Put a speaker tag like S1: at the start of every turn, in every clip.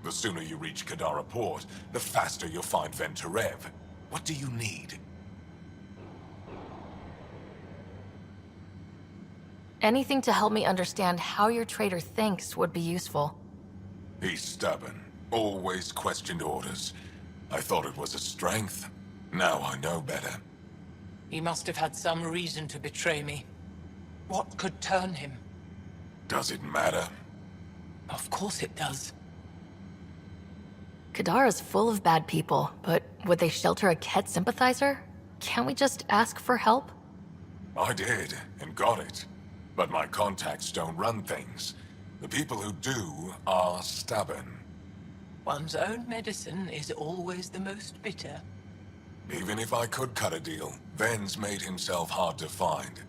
S1: The sooner you reach Kadara Port, the faster you'll find Venturev. What do you need?
S2: Anything to help me understand how your traitor thinks would be useful.
S1: He's stubborn. Always questioned orders. I thought it was a strength. Now I know better.
S3: He must have had some reason to betray me. What could turn him?
S1: Does it matter?
S3: Of course it does.
S2: Kadara's full of bad people, but would they shelter a Ket sympathizer? Can't we just ask for help?
S1: I did, and got it. But my contacts don't run things. The people who do are stubborn.
S3: One's own medicine is always the most bitter.
S1: Even if I could cut a deal, Ven's made himself hard to find.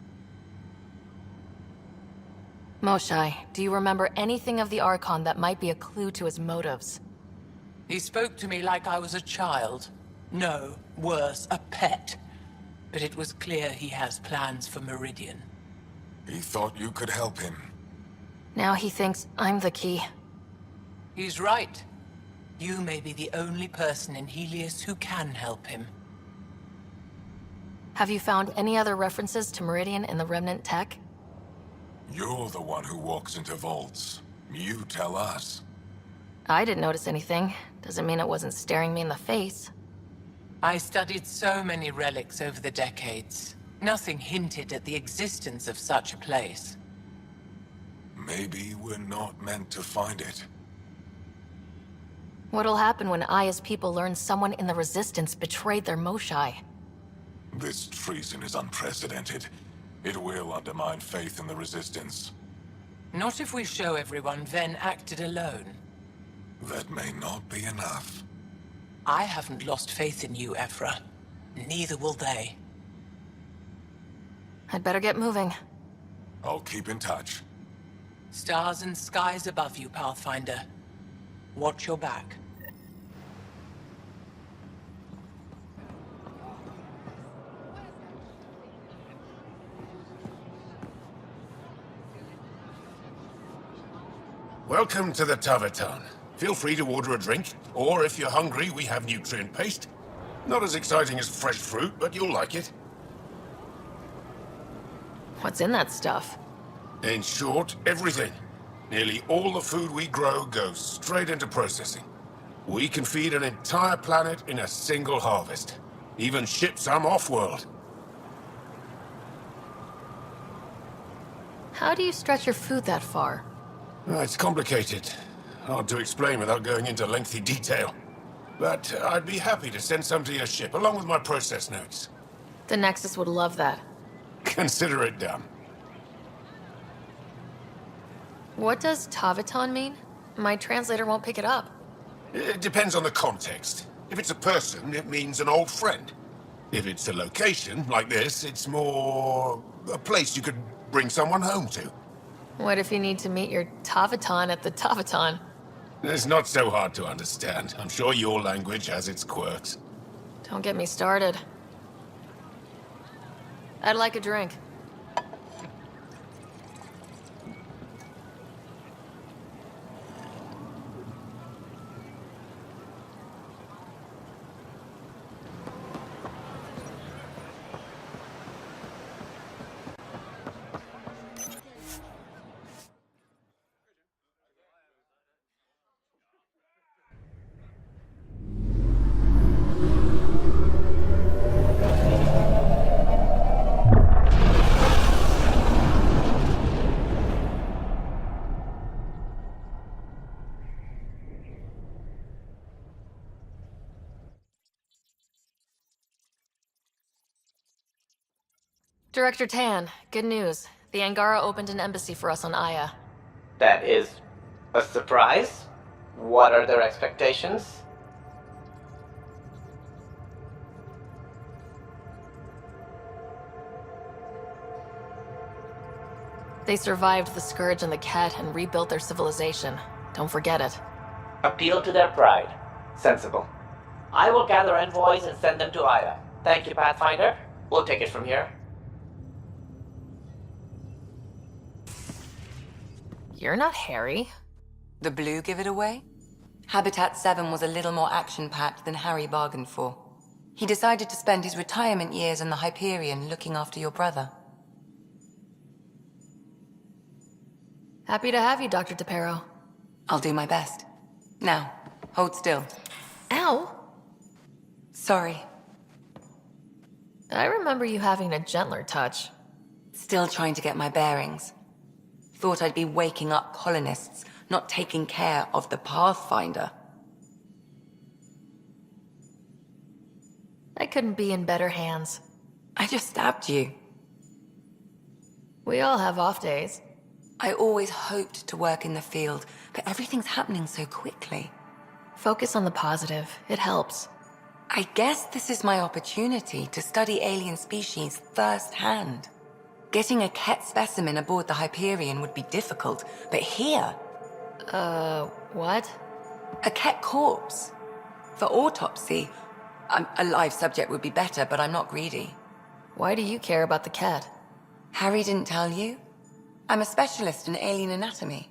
S2: Moshai, do you remember anything of the Archon that might be a clue to his motives?
S3: He spoke to me like I was a child. No, worse, a pet. But it was clear he has plans for Meridian.
S1: He thought you could help him.
S2: Now he thinks I'm the key.
S3: He's right. You may be the only person in Helios who can help him.
S2: Have you found any other references to Meridian in the Remnant tech?
S1: You're the one who walks into vaults. You tell us.
S2: I didn't notice anything. Doesn't mean it wasn't staring me in the face.
S3: I studied so many relics over the decades. Nothing hinted at the existence of such a place.
S1: Maybe we're not meant to find it.
S2: What'll happen when Aya's people learn someone in the Resistance betrayed their Moshai?
S1: This treason is unprecedented. It will undermine faith in the Resistance.
S3: Not if we show everyone Ven acted alone.
S1: That may not be enough.
S3: I haven't lost faith in you, Ephra. Neither will they.
S2: I'd better get moving.
S1: I'll keep in touch.
S3: Stars and skies above you, Pathfinder. Watch your back.
S4: Welcome to the Taverton. Feel free to order a drink, or if you're hungry, we have nutrient paste. Not as exciting as fresh fruit, but you'll like it.
S2: What's in that stuff?
S4: In short, everything. Nearly all the food we grow goes straight into processing. We can feed an entire planet in a single harvest. Even ship some off-world.
S2: How do you stretch your food that far?
S4: It's complicated. Hard to explain without going into lengthy detail. But I'd be happy to send some to your ship, along with my process notes.
S2: The Nexus would love that.
S4: Consider it done.
S2: What does Taviton mean? My translator won't pick it up.
S4: It depends on the context. If it's a person, it means an old friend. If it's a location, like this, it's more a place you could bring someone home to.
S2: What if you need to meet your Taviton at the Taviton?
S4: It's not so hard to understand. I'm sure your language has its quirks.
S2: Don't get me started. I'd like a drink. Director Tan, good news. The Angara opened an embassy for us on Aya.
S5: That is a surprise? What are their expectations?
S2: They survived the Scourge and the Ket and rebuilt their civilization. Don't forget it.
S5: Appeal to their pride. Sensible. I will gather envoys and send them to Aya. Thank you, Pathfinder. We'll take it from here.
S2: You're not Harry.
S3: The blue give it away?
S6: Habitat 7 was a little more action-packed than Harry bargained for. He decided to spend his retirement years in the Hyperion looking after your brother.
S2: Happy to have you, Dr. DePero.
S6: I'll do my best. Now, hold still.
S2: Ow!
S6: Sorry.
S2: I remember you having a gentler touch.
S6: Still trying to get my bearings. Thought I'd be waking up colonists, not taking care of the Pathfinder.
S2: I couldn't be in better hands.
S6: I just stabbed you.
S2: We all have off days.
S6: I always hoped to work in the field, but everything's happening so quickly.
S2: Focus on the positive. It helps.
S6: I guess this is my opportunity to study alien species firsthand. Getting a Ket specimen aboard the Hyperion would be difficult, but here...
S2: What?
S6: A Ket corpse. For autopsy, a live subject would be better, but I'm not greedy.
S2: Why do you care about the cat?
S6: Harry didn't tell you? I'm a specialist in alien anatomy.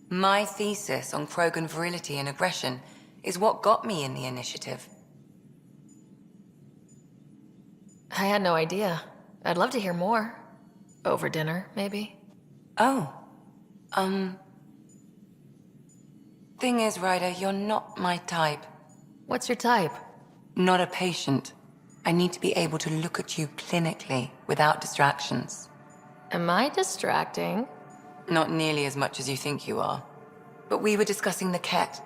S6: My thesis on Krogan virility and aggression is what got me in the initiative.
S2: I had no idea. I'd love to hear more. Over dinner, maybe?
S6: Oh. Thing is, Ryder, you're not my type.
S2: What's your type?
S6: Not a patient. I need to be able to look at you clinically without distractions.
S2: Am I distracting?
S6: Not nearly as much as you think you are. But we were discussing the Ket.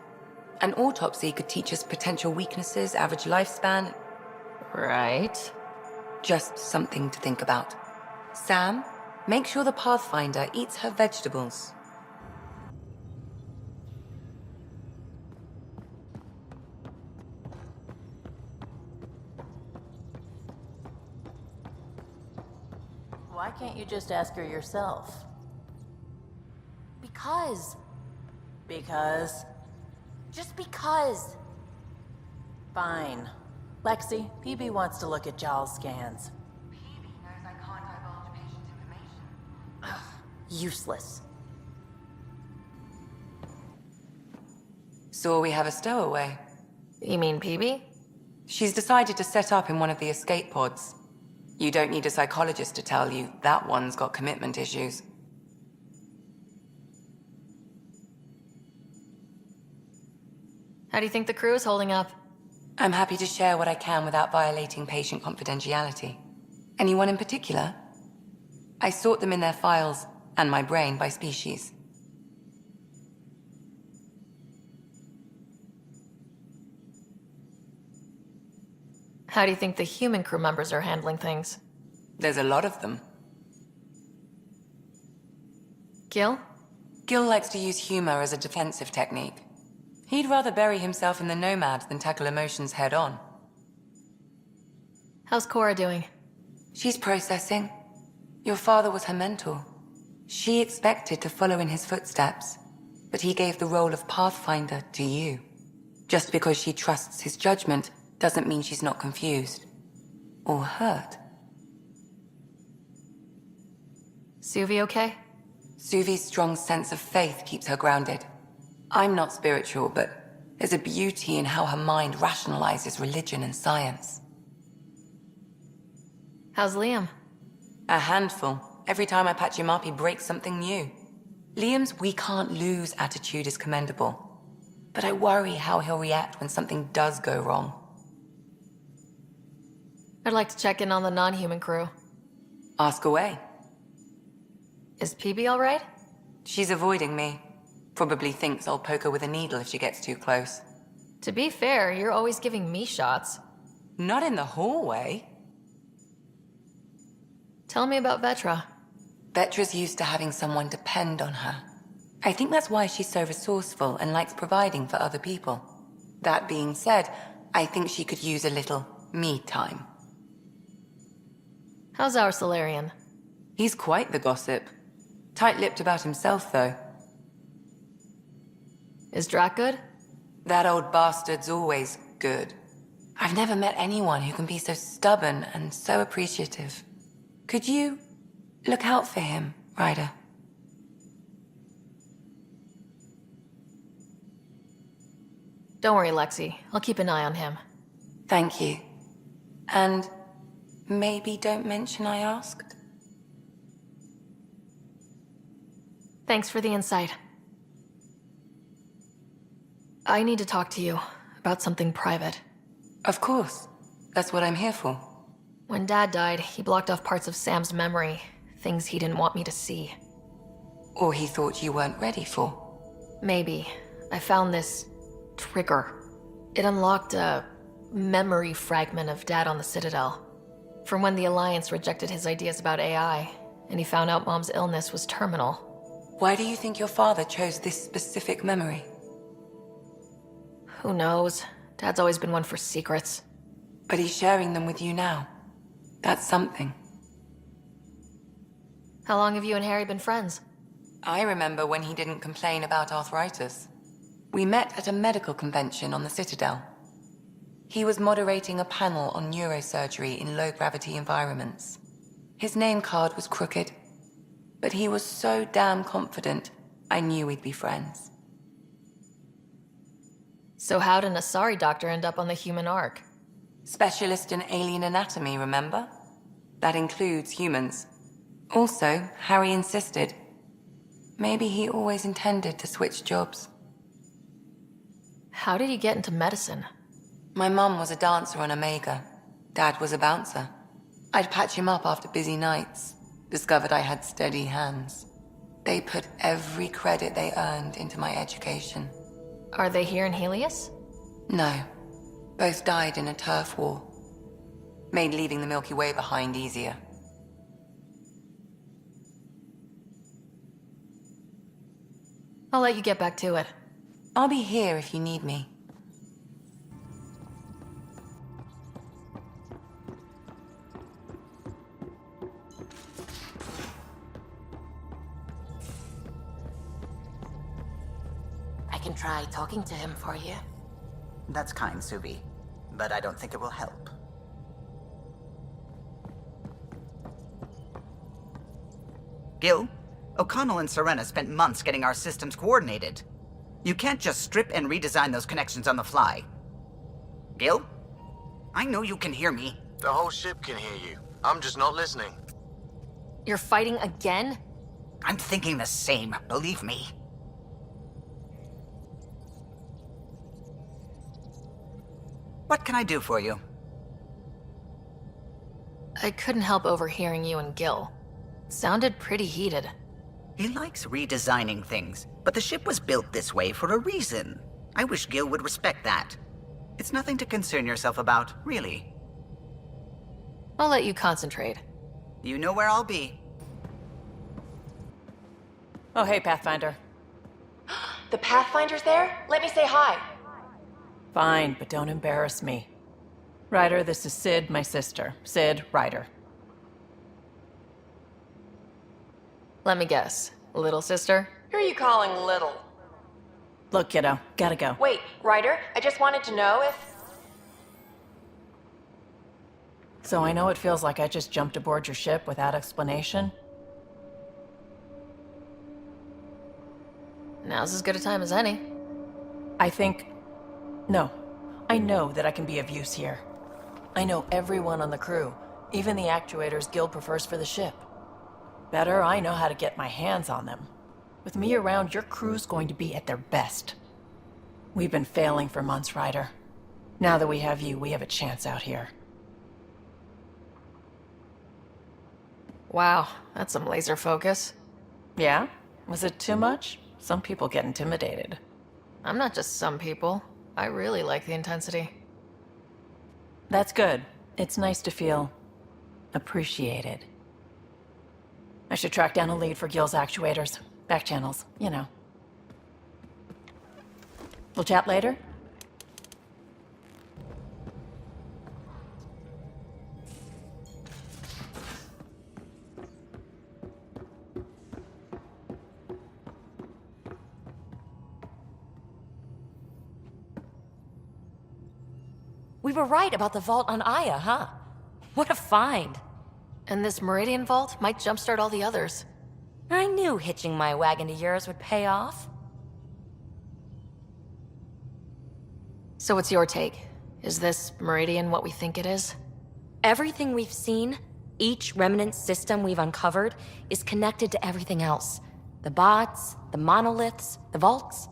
S6: An autopsy could teach us potential weaknesses, average lifespan.
S2: Right.
S6: Just something to think about. Sam, make sure the Pathfinder eats her vegetables.
S7: Why can't you just ask her yourself?
S2: Because.
S7: Because?
S2: Just because.
S7: Fine. Lexi, PB wants to look at Jaw's scans.
S6: PB knows I can't divulge patient information.
S7: Useless.
S6: So we have a stowaway.
S2: You mean PB?
S6: She's decided to set up in one of the escape pods. You don't need a psychologist to tell you that one's got commitment issues.
S2: How do you think the crew is holding up?
S6: I'm happy to share what I can without violating patient confidentiality. Anyone in particular? I sort them in their files, and my brain by species.
S2: How do you think the human crew members are handling things?
S6: There's a lot of them.
S2: Gil?
S6: Gil likes to use humor as a defensive technique. He'd rather bury himself in the Nomad than tackle emotions head-on.
S2: How's Cora doing?
S6: She's processing. Your father was her mentor. She expected to follow in his footsteps, but he gave the role of Pathfinder to you. Just because she trusts his judgment doesn't mean she's not confused. Or hurt.
S2: Suvi okay?
S6: Suvi's strong sense of faith keeps her grounded. I'm not spiritual, but there's a beauty in how her mind rationalizes religion and science.
S2: How's Liam?
S6: A handful. Every time I patch him up, he breaks something new. Liam's we can't lose attitude is commendable. But I worry how he'll react when something does go wrong.
S2: I'd like to check in on the non-human crew.
S6: Ask away.
S2: Is PB alright?
S6: She's avoiding me. Probably thinks I'll poke her with a needle if she gets too close.
S2: To be fair, you're always giving me shots.
S6: Not in the hallway.
S2: Tell me about Vetra.
S6: Vetra's used to having someone depend on her. I think that's why she's so resourceful and likes providing for other people. That being said, I think she could use a little me time.
S2: How's our Solarian?
S6: He's quite the gossip. Tight-lipped about himself, though.
S2: Is Drac good?
S6: That old bastard's always good. I've never met anyone who can be so stubborn and so appreciative. Could you look out for him, Ryder?
S2: Don't worry, Lexi. I'll keep an eye on him.
S6: Thank you. And maybe don't mention I asked?
S2: Thanks for the insight. I need to talk to you about something private.
S6: Of course. That's what I'm here for.
S2: When Dad died, he blocked off parts of Sam's memory, things he didn't want me to see.
S6: Or he thought you weren't ready for.
S2: Maybe. I found this trigger. It unlocked a memory fragment of Dad on the Citadel. From when the Alliance rejected his ideas about AI, and he found out Mom's illness was terminal.
S6: Why do you think your father chose this specific memory?
S2: Who knows? Dad's always been one for secrets.
S6: But he's sharing them with you now. That's something.
S2: How long have you and Harry been friends?
S6: I remember when he didn't complain about arthritis. We met at a medical convention on the Citadel. He was moderating a panel on neurosurgery in low-gravity environments. His name card was crooked, but he was so damn confident, I knew we'd be friends.
S2: So how'd an Asari doctor end up on the human Ark?
S6: Specialist in alien anatomy, remember? That includes humans. Also, Harry insisted. Maybe he always intended to switch jobs.
S2: How did he get into medicine?
S6: My mum was a dancer on Omega. Dad was a bouncer. I'd patch him up after busy nights. Discovered I had steady hands. They put every credit they earned into my education.
S2: Are they here in Helios?
S6: No. Both died in a turf war. Made leaving the Milky Way behind easier.
S2: I'll let you get back to it.
S6: I'll be here if you need me.
S8: I can try talking to him for you.
S9: That's kind, Suvi, but I don't think it will help. Gil, O'Connell and Serena spent months getting our systems coordinated. You can't just strip and redesign those connections on the fly. Gil? I know you can hear me.
S10: The whole ship can hear you. I'm just not listening.
S2: You're fighting again?
S9: I'm thinking the same, believe me. What can I do for you?
S2: I couldn't help overhearing you and Gil. Sounded pretty heated.
S9: He likes redesigning things, but the ship was built this way for a reason. I wish Gil would respect that. It's nothing to concern yourself about, really.
S2: I'll let you concentrate.
S9: You know where I'll be.
S7: Oh, hey, Pathfinder.
S11: The Pathfinder's there? Let me say hi.
S7: Fine, but don't embarrass me. Ryder, this is Sid, my sister. Sid, Ryder.
S2: Let me guess. Little sister?
S11: Who are you calling little?
S7: Look, kiddo, gotta go.
S11: Wait, Ryder, I just wanted to know if...
S7: So I know it feels like I just jumped aboard your ship without explanation.
S2: Now's as good a time as any.
S7: I know that I can be of use here. I know everyone on the crew, even the actuators Guild prefers for the ship. Better, I know how to get my hands on them. With me around, your crew's going to be at their best. We've been failing for months, Ryder. Now that we have you, we have a chance out here.
S2: Wow, that's some laser focus.
S7: Yeah? Was it too much? Some people get intimidated.
S2: I'm not just some people. I really like the intensity.
S7: That's good. It's nice to feel appreciated. I should track down a lead for Gil's actuators. Back channels, you know. We'll chat later?
S8: We were right about the vault on Aya, huh? What a find.
S2: And this Meridian Vault might jumpstart all the others.
S8: I knew hitching my wagon to yours would pay off.
S2: So what's your take? Is this Meridian what we think it is?
S8: Everything we've seen, each remnant system we've uncovered, is connected to everything else. The bots, the monoliths, the vaults.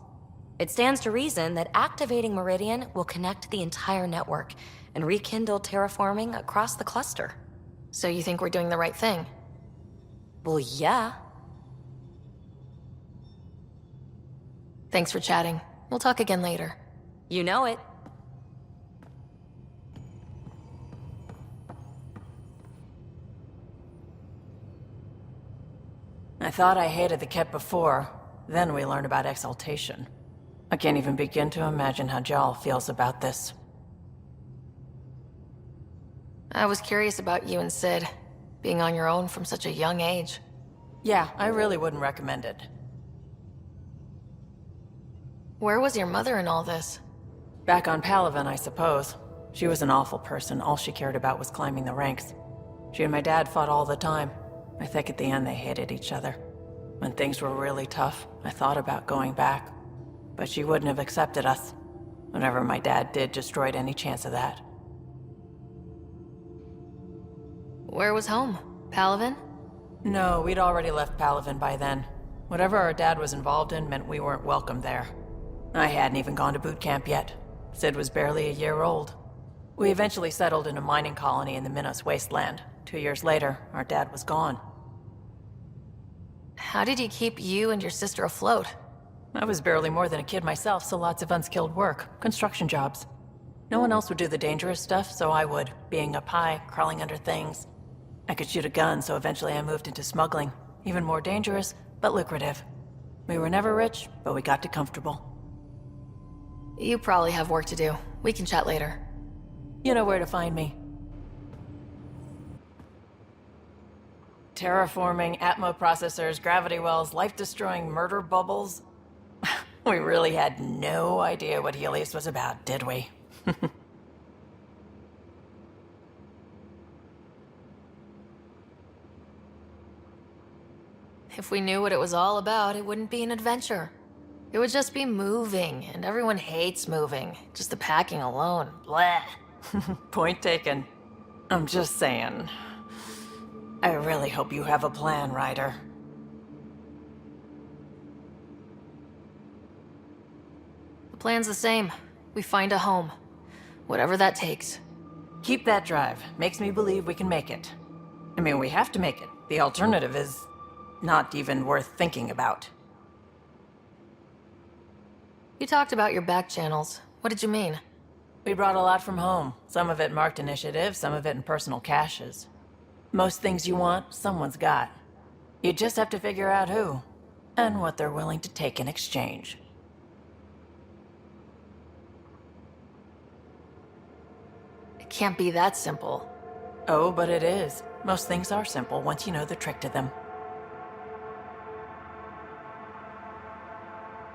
S8: It stands to reason that activating Meridian will connect the entire network and rekindle terraforming across the cluster.
S2: So you think we're doing the right thing?
S8: Well, yeah.
S2: Thanks for chatting. We'll talk again later.
S8: You know it.
S7: I thought I hated the Kett before. Then we learned about exaltation. I can't even begin to imagine how Jal feels about this.
S2: I was curious about you and Sid, being on your own from such a young age.
S7: Yeah, I really wouldn't recommend it.
S2: Where was your mother in all this?
S7: Back on Palaven, I suppose. She was an awful person. All she cared about was climbing the ranks. She and my dad fought all the time. I think at the end they hated each other. When things were really tough, I thought about going back. But she wouldn't have accepted us. Whatever my dad did destroyed any chance of that.
S2: Where was home? Palaven?
S7: No, we'd already left Palaven by then. Whatever our dad was involved in meant we weren't welcome there. I hadn't even gone to boot camp yet. Sid was barely a year old. We eventually settled in a mining colony in the Minos wasteland. 2 years later, our dad was gone.
S2: How did he keep you and your sister afloat?
S7: I was barely more than a kid myself, so lots of unskilled work, construction jobs. No one else would do the dangerous stuff, so I would, being up high, crawling under things. I could shoot a gun, so eventually I moved into smuggling. Even more dangerous, but lucrative. We were never rich, but we got too comfortable.
S2: You probably have work to do. We can chat later.
S7: You know where to find me. Terraforming, Atmo processors, gravity wells, life-destroying murder bubbles. We really had no idea what Helios was about, did we?
S2: If we knew what it was all about, it wouldn't be an adventure. It would just be moving, and everyone hates moving. Just the packing alone, bleh.
S7: Point taken. I'm just saying. I really hope you have a plan, Ryder.
S2: The plan's the same. We find a home. Whatever that takes.
S7: Keep that drive. Makes me believe we can make it. I mean, we have to make it. The alternative is not even worth thinking about.
S2: You talked about your back channels. What did you mean?
S7: We brought a lot from home. Some of it marked initiative, some of it in personal caches. Most things you want, someone's got. You just have to figure out who, and what they're willing to take in exchange.
S2: It can't be that simple.
S7: Oh, but it is. Most things are simple once you know the trick to them.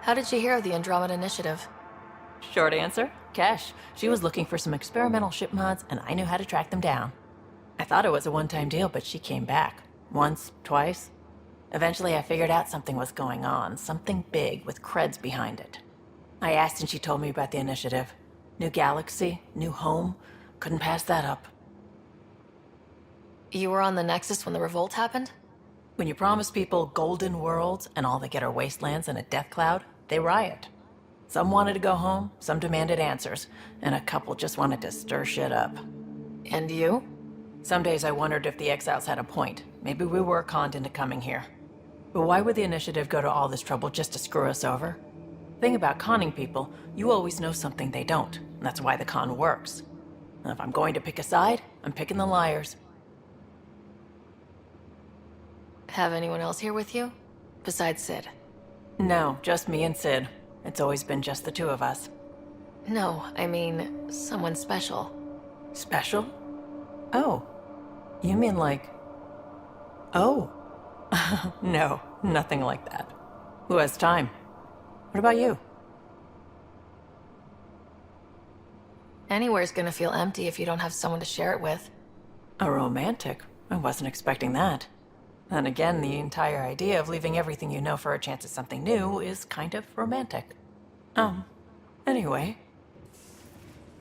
S2: How did you hear of the Andromeda Initiative?
S7: Short answer, Cash. She was looking for some experimental ship mods, and I knew how to track them down. I thought it was a one-time deal, but she came back. Once, twice. Eventually I figured out something was going on, something big with creds behind it. I asked and she told me about the initiative. New galaxy, new home. Couldn't pass that up.
S2: You were on the Nexus when the revolt happened?
S7: When you promise people golden worlds and all they get are wastelands and a death cloud, they riot. Some wanted to go home, some demanded answers, and a couple just wanted to stir shit up.
S2: And you?
S7: Some days I wondered if the exiles had a point. Maybe we were conned into coming here. But why would the initiative go to all this trouble just to screw us over? Thing about conning people, you always know something they don't, and that's why the con works. And if I'm going to pick a side, I'm picking the liars.
S2: Have anyone else here with you? Besides Sid?
S7: No, just me and Sid. It's always been just the two of us.
S2: No, I mean, someone special.
S7: Special? Oh. You mean like... Oh. No, nothing like that. Who has time? What about you?
S2: Anywhere's gonna feel empty if you don't have someone to share it with.
S7: A romantic? I wasn't expecting that. Then again, the entire idea of leaving everything you know for a chance at something new is kind of romantic. Anyway.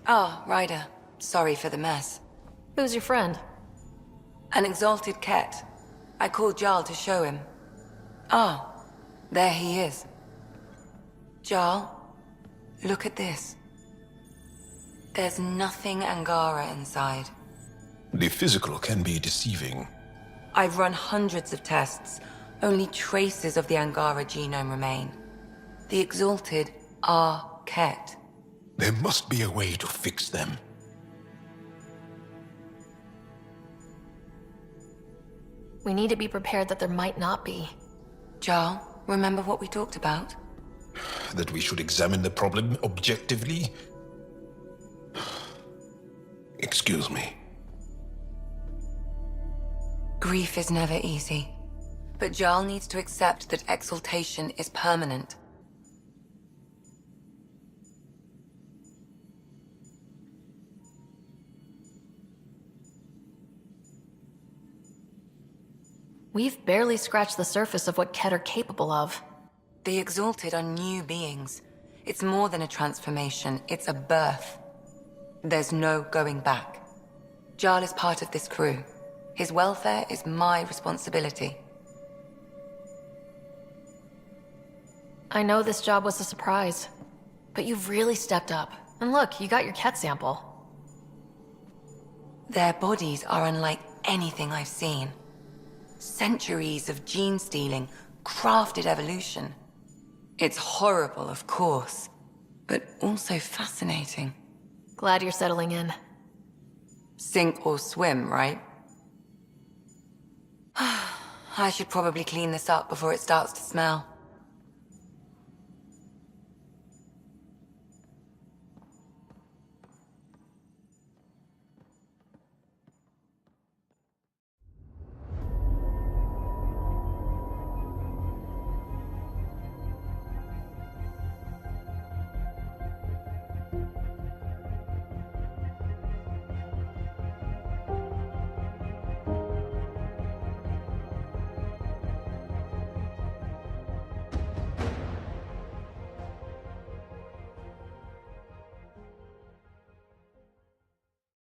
S6: Ah, Ryder. Sorry for the mess.
S2: Who's your friend?
S6: An exalted Ket. I called Jarl to show him. Ah, there he is. Jarl, look at this. There's nothing Angara inside.
S12: The physical can be deceiving.
S6: I've run hundreds of tests. Only traces of the Angara genome remain. The exalted are Ket.
S12: There must be a way to fix them.
S2: We need to be prepared that there might not be.
S6: Jarl, remember what we talked about?
S12: That we should examine the problem objectively? Excuse me.
S6: Grief is never easy. But Jarl needs to accept that exaltation is permanent.
S2: We've barely scratched the surface of what Ket are capable of.
S6: The exalted are new beings. It's more than a transformation, it's a birth. There's no going back. Jarl is part of this crew. His welfare is my responsibility.
S2: I know this job was a surprise, but you've really stepped up. And look, you got your Ket sample.
S6: Their bodies are unlike anything I've seen. Centuries of gene stealing, crafted evolution. It's horrible, of course, but also fascinating.
S2: Glad you're settling in.
S6: Sink or swim, right? I should probably clean this up before it starts to smell.